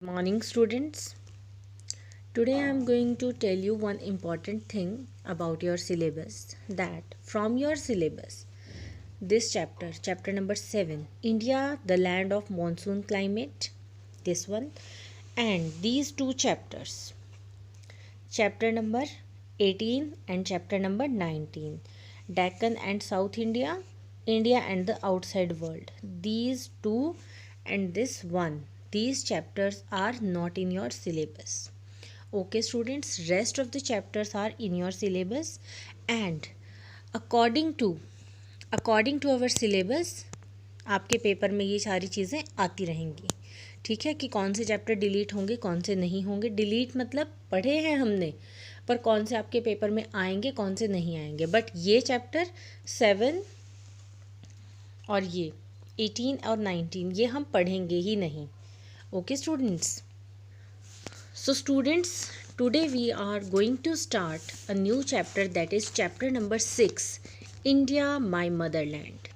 Morning, students. Today I am going to tell you one important thing about your syllabus, that from your syllabus, this chapter number 7, India, the land of monsoon climate, this one, and these two chapters, chapter number 18 and chapter number 19, Deccan and South India, India and the outside world. These two and this one, these chapters are not in your syllabus. Okay, students, rest of the chapters are in your syllabus, and according to our syllabus आपके paper में ये सारी चीज़ें आती रहेंगी. ठीक है, कि कौन से चैप्टर डिलीट होंगे, कौन से नहीं होंगे. डिलीट मतलब पढ़े हैं हमने, पर कौन से आपके पेपर में आएंगे, कौन से नहीं आएंगे. बट ये चैप्टर 7 और ये 18 और 19 ये हम पढ़ेंगे ही नहीं. Okay students. So students, today we are going to start a new chapter, that is chapter number 6, India, my motherland.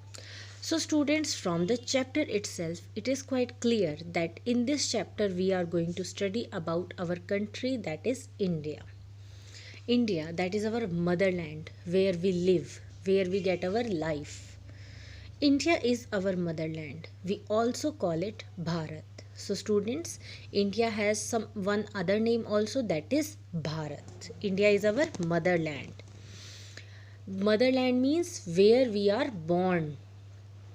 So students, from the chapter itself, it is quite clear that in this chapter we are going to study about our country, that is India. India, that is our motherland, where we live, where we get our life. India is our motherland. We also call it Bharat. So students, India has one other name also, that is Bharat. India is our motherland. Motherland means where we are born.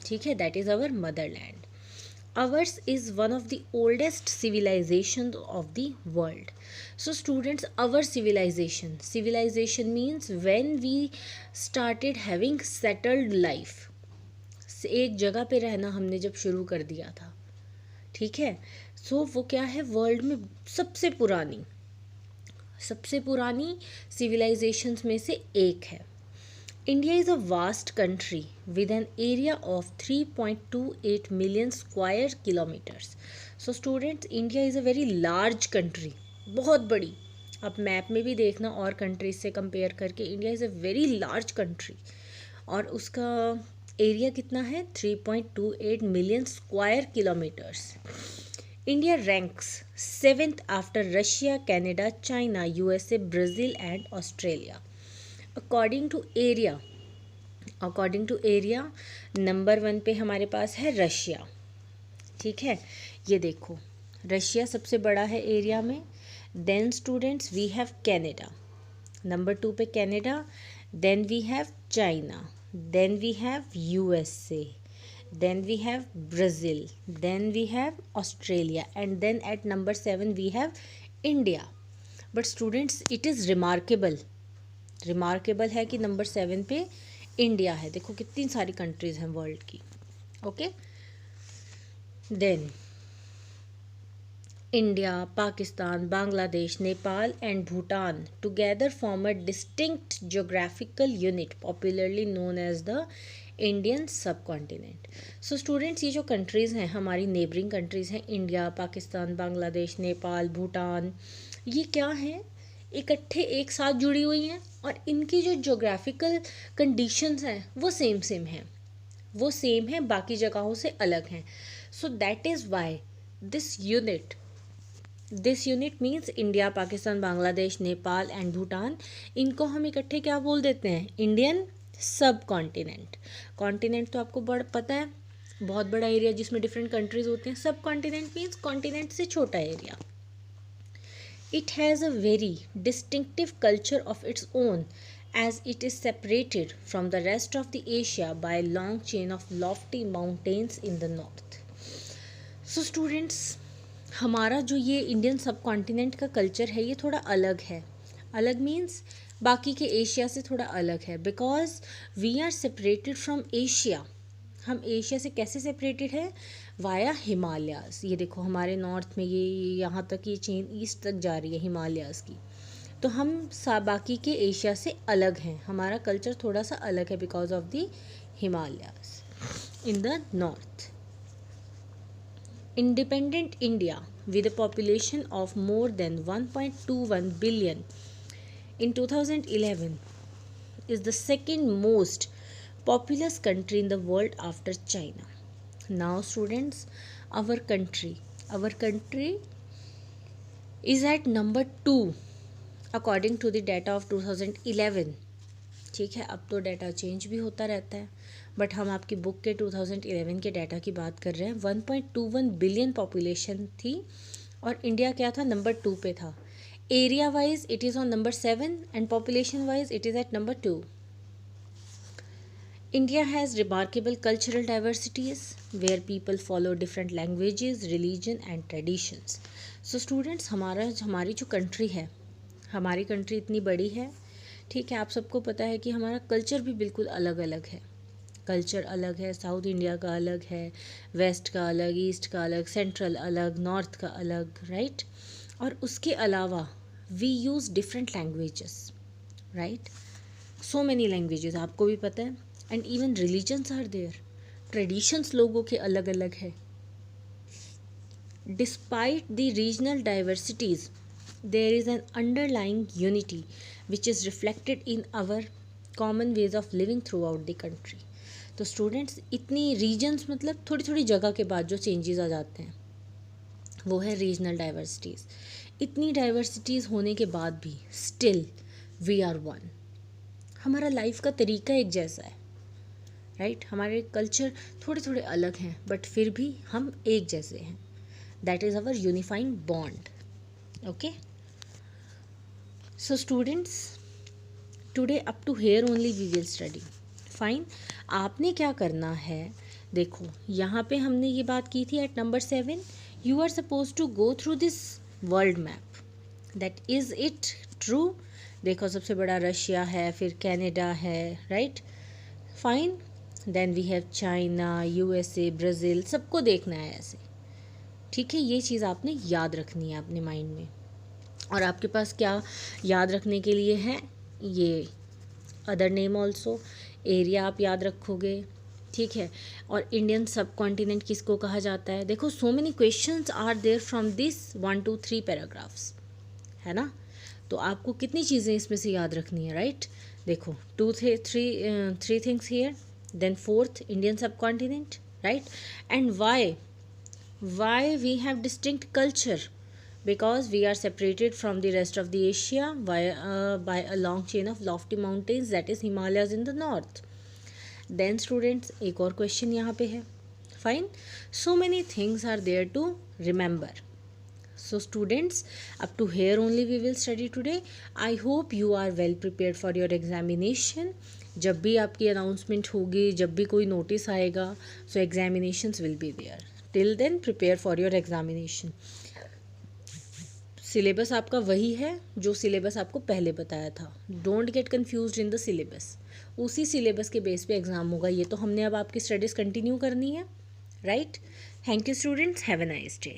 ठीक है, that is our motherland. Ours is one of the oldest civilizations of the world. So students, our civilization means when we started having settled life. एक जगह पे रहना हमने जब शुरू कर दिया था. ठीक है, सो वो क्या है, वर्ल्ड में सबसे पुरानी सिविलाइजेशंस में से एक है. India is a vast country with an area of 3.28 million square kilometres. So students, India is a very large country, बहुत बड़ी. आप मैप में भी देखना और कंट्रीज से कंपेयर करके, India is a very large country. और उसका एरिया कितना है, 3.28 million square kilometres. India ranks 7th after Russia, Canada, China, USA, Brazil and Australia. According to area number 1 पे हमारे पास है रशिया. ठीक है, ये देखो, रशिया सबसे बड़ा है एरिया में. Then students, we have Canada, number 2 पे Canada. Then we have China, then we have USA, then we have Brazil, then we have Australia, and then at number 7 we have India. But students, it is remarkable है कि number 7 पे India है. देखो कितनी सारी countries हैं world की. Okay, then India, Pakistan, Bangladesh, Nepal and Bhutan together form a distinct geographical unit popularly known as the Indian subcontinent. So students, ये जो countries हैं हमारी neighboring countries हैं, इंडिया, पाकिस्तान, बांग्लादेश, नेपाल, भूटान, ये क्या हैं, इकट्ठे एक साथ जुड़ी हुई हैं और इनकी जो geographical conditions हैं वो सेम हैं, बाकी जगहों से अलग हैं. So that is why this unit means India, Pakistan, Bangladesh, Nepal and Bhutan, इनको हम इकट्ठे क्या बोल देते हैं, इंडियन सब कॉन्टिनेंट. कॉन्टिनेंट तो आपको पता है, बहुत बड़ा एरिया जिसमें डिफरेंट कंट्रीज होते हैं. सब कॉन्टिनेंट मीन्स कॉन्टिनेंट से छोटा area. It has a very distinctive culture of its own as it is separated from the rest of the Asia by a long chain of lofty mountains in the north. So students, हमारा जो ये Indian सब continent का culture है ये थोड़ा अलग है. अलग मीन्स बाकी के एशिया से थोड़ा अलग है, because we are separated from Asia. हम एशिया से कैसे सेपरेटेड है, वाया हिमालयाज़. ये देखो हमारे नॉर्थ में ये यहाँ तक ये चेन ईस्ट तक जा रही है हिमालयाज़ की. तो हम बाकी के एशिया से अलग हैं, हमारा कल्चर थोड़ा सा अलग है because of the Himalayas in the north. Independent India, with a population of more than 1.21 billion in 2011, is the second most populous country in the world after China. Now students, our country is at number 2 according to the data of 2011. ठीक है, अब तो data change भी होता रहता है, but हम आपकी बुक के 2011 के डाटा की बात कर रहे हैं. 1.21 बिलियन पॉपुलेशन थी और इंडिया क्या था, नंबर 2 पे था. Area wise it is on number 7 and population wise it is at number 2. India has remarkable cultural diversities where people follow different languages, religion and traditions. So students, हमारी जो country है, हमारी country इतनी बड़ी है, ठीक है, आप सबको पता है कि हमारा कल्चर भी बिल्कुल अलग अलग है. कल्चर अलग है, साउथ इंडिया का अलग है, वेस्ट का अलग, ईस्ट का अलग, सेंट्रल अलग, नॉर्थ का अलग, राइट. और उसके अलावा we use different languages, right. So many languages, आपको भी पता है. And even religions are there, traditions लोगों के अलग अलग है. Despite the regional diversities there is an underlying unity which is reflected in our common ways of living throughout the country. तो स्टूडेंट्स, इतनी रीजन्स मतलब थोड़ी थोड़ी जगह के बाद जो चेंजेस आ जाते हैं वो है रीजनल डाइवर्सिटीज़. इतनी डाइवर्सिटीज़ होने के बाद भी स्टिल वी आर वन. हमारा लाइफ का तरीका एक जैसा है, राइट. हमारे कल्चर थोड़े थोड़े अलग हैं बट फिर भी हम एक जैसे हैं. That is our unifying bond. Okay. So students, today up to here only we will study. Fine. आपने क्या करना है, देखो यहाँ पे हमने ये बात की थी at number 7. You are supposed to go through this world map. That is it true? देखो सबसे बड़ा रशिया है, फिर कनाडा है, right. Fine. Then we have China, USA, Brazil, सबको देखना है ऐसे. ठीक है, ये चीज़ आपने याद रखनी है अपने माइंड में. और आपके पास क्या याद रखने के लिए है, ये अदर नेम ऑल्सो, एरिया आप याद रखोगे, ठीक है. और इंडियन सब कॉन्टिनेंट किसको कहा जाता है. देखो so many questions are there from this 1 to 3 paragraphs, है ना. तो आपको कितनी चीज़ें इसमें से याद रखनी है, राइट. देखो 3 things here, then 4th Indian subcontinent, right. And why we have distinct culture, because we are separated from the rest of the Asia by a long chain of lofty mountains, that is Himalayas in the north. Then students, एक और question यहाँ पे है. Fine. So many things are there to remember. So students, up to here only we will study today. I hope you are well prepared for your examination. जब भी आपकी announcement होगी, जब भी कोई notice आएगा, so examinations will be there. Till then prepare for your examination. Syllabus आपका वही है जो सिलेबस आपको पहले बताया था. Don't get confused in the syllabus. उसी सिलेबस के बेस पे एग्ज़ाम होगा. ये तो हमने अब आपकी स्टडीज़ कंटिन्यू करनी है, right. Thank you students, have a nice day.